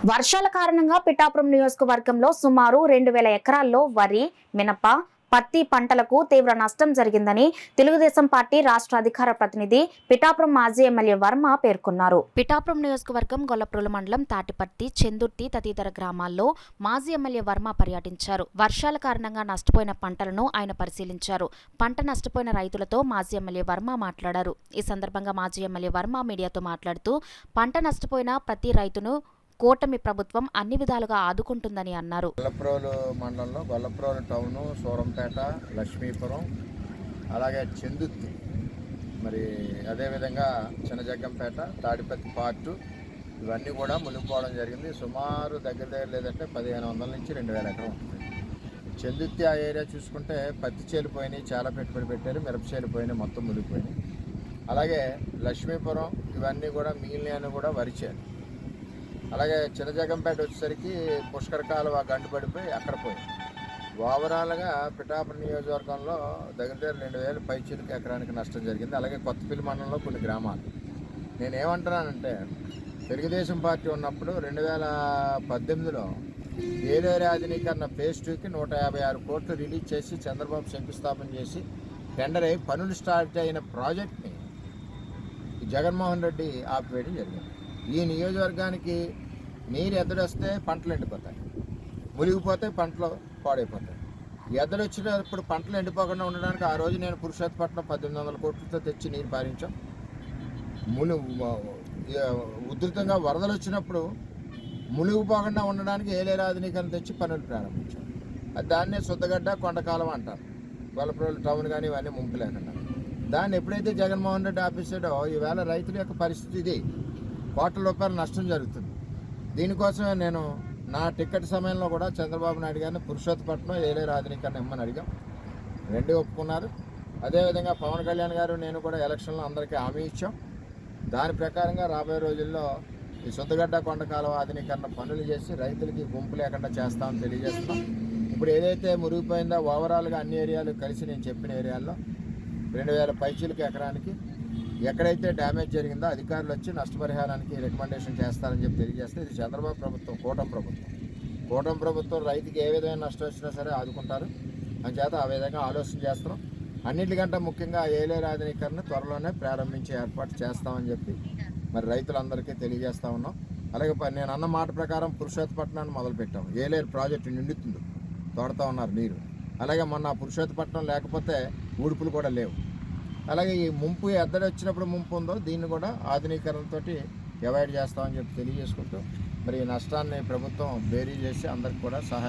వర్షాల కారణంగా పిఠాపురం నియోజకవర్గంలో సుమారు 2000 ఎకరాల్లో వరి, మినప, పత్తి పంటలకు తీవ్ర నష్టం జరిగిందని తెలుగుదేశం పార్టీ రాష్ట్ర అధికార ప్రతినిధి పిఠాపురం మాజీ ఎమ్మెల్యే వర్మ పేర్కొన్నారు. పిఠాపురం నియోజకవర్గం గొల్లప్రోలు మండలం తాటిపర్తి, చెందుర్తి తదితర గ్రామాల్లో మాజీ ఎమ్మెల్యే వర్మ పర్యటించారు. వర్షాల కారణంగా నష్టపోయిన పంటలను ఆయన పరిశీలించారు. పంట నష్టపోయిన రైతులతో మాజీ ఎమ్మెల్యే వర్మ మాట్లాడారు. ఈ సందర్భంగా మాజీ ఎమ్మెల్యే వర్మ మీడియాతో మాట్లాడుతూ పంట నష్టపోయిన ప్రతి రైతును కూటమి ప్రభుత్వం అన్ని విధాలుగా ఆదుకుంటుందని అన్నారు. గొల్లప్రోలు మండలంలో గొల్లప్రోలు టౌను, సూరంపేట, లక్ష్మీపురం, అలాగే చెందుర్తి, మరి అదేవిధంగా చిన్నజగ్గంపేట, తాడిపత్తి పార్టు ఇవన్నీ కూడా మునిగిపోవడం జరిగింది. సుమారు దగ్గర లేదంటే 1500 నుంచి 2000 ఎకరం ఉంటుంది. చెందుర్తి ఆ ఏరియా చూసుకుంటే పత్తి చేలు పోయినాయి, చాలా పెట్టుబడి పెట్టారు, మిరప చేలు పోయినాయి, మొత్తం మునిగిపోయినాయి. అలాగే లక్ష్మీపురం ఇవన్నీ కూడా మిగిలిన కూడా వరి చేలు. అలాగే చిన్నజగ్గంపేట వచ్చేసరికి పుష్కర కాలువ గంటు పడిపోయి అక్కడ పోయింది. ఓవరాల్గా పిఠాపురం నియోజకవర్గంలో దగ్గర 2000 పైచీలకి ఎకరానికి నష్టం జరిగింది. అలాగే కొత్తపల్లి మండలంలో కొన్ని గ్రామాలు. నేనేమంటున్నానంటే తెలుగుదేశం పార్టీ ఉన్నప్పుడు 2018లో ఏలేరు ఆధునీకరణ ఫేజ్ 2కి 156 కోట్లు రిలీజ్ చేసి చంద్రబాబు శంకుస్థాపన చేసి టెండర్ అయి పనులు స్టార్ట్ అయిన ప్రాజెక్ట్ని జగన్మోహన్ రెడ్డి ఆపివేయడం జరిగింది. ఈ నియోజకవర్గానికి నీరు ఎద్దడొస్తే పంటలు ఎండిపోతాయి, మునిగిపోతే పంటలు పాడైపోతాయి. ఎద్దడు వచ్చినప్పుడు పంటలు ఎండిపోకుండా ఉండడానికి ఆ రోజు నేను పురుషోత్తపట్నం 1800 కోట్లతో తెచ్చి నీరు పారించాం. ఉధృతంగా వరదలు వచ్చినప్పుడు మునిగిపోకుండా ఉండడానికి ఏలేరు ఆధునీకరణ తెచ్చి పనులు ప్రారంభించాం. దాన్నే శుద్ధగడ్డ కొండకాలం అంటారు. గొల్లప్రోలు టౌన్ కానీ ఇవన్నీ ముంపు లేకుండా. దాన్ని ఎప్పుడైతే జగన్మోహన్ రెడ్డి ఆపేసాడో ఈవేళ రైతుల యొక్క పరిస్థితి ఇది. కోట్ల రూపాయల నష్టం జరుగుతుంది. దీనికోసమే నేను నా టికెట్ సమయంలో కూడా చంద్రబాబు నాయుడు గారిని పురుషోత్తపట్నం ఏలేరు ఆధునీకరణ ఇమ్మని అడిగాం. రెండూ ఒప్పుకున్నారు. అదేవిధంగా పవన్ కళ్యాణ్ గారు నేను కూడా ఎలక్షన్లో అందరికీ హామీ ఇచ్చాం. దాని ప్రకారంగా రాబోయే రోజుల్లో ఈ శుద్ధగడ్డ కొండ కాలువ ఆధునీకరణ పనులు చేసి రైతులకి గుంపు లేకుండా చేస్తామని తెలియజేస్తున్నాం. ఇప్పుడు ఏదైతే మురిగిపోయిందో ఓవరాల్గా అన్ని ఏరియాలు కలిసి నేను చెప్పిన ఏరియాల్లో 2000 పైచీలకి ఎకరానికి ఎక్కడైతే డ్యామేజ్ జరిగిందో అధికారులు వచ్చి నష్టపరిహారానికి రికమెండేషన్ చేస్తారని చెప్పి తెలియజేస్తే ఇది చంద్రబాబు ప్రభుత్వం, కూటమి ప్రభుత్వం రైతుకి ఏ విధమైన నష్టం వచ్చినా సరే ఆదుకుంటారు అని చేత ఆ విధంగా ఆలోచన చేస్తున్నాం. అన్నిటికంటే ముఖ్యంగా ఏలేరు ఆధునీకరణ త్వరలోనే ప్రారంభించే ఏర్పాటు చేస్తామని చెప్పి మరి రైతులందరికీ తెలియజేస్తా ఉన్నాం. అలాగే నేను అన్న మాట ప్రకారం పురుషోత్తపట్నాన్ని మొదలుపెట్టాం. ఏలేరు ప్రాజెక్టు నిండుతుంది, తోడుతూ ఉన్నారు నీరు. అలాగే మొన్న పురుషోత్తపట్నం లేకపోతే ఊడుపులు కూడా లేవు. అలాగే ఈ ముంపు ఎద్దడి వచ్చినప్పుడు ముంపు ఉందో దీన్ని కూడా ఆధునీకరణతో అవాయిడ్ చేస్తామని చెప్పి తెలియజేసుకుంటూ మరి ఈ నష్టాన్ని ప్రభుత్వం బేరీ చేసి అందరికి కూడా సహాయం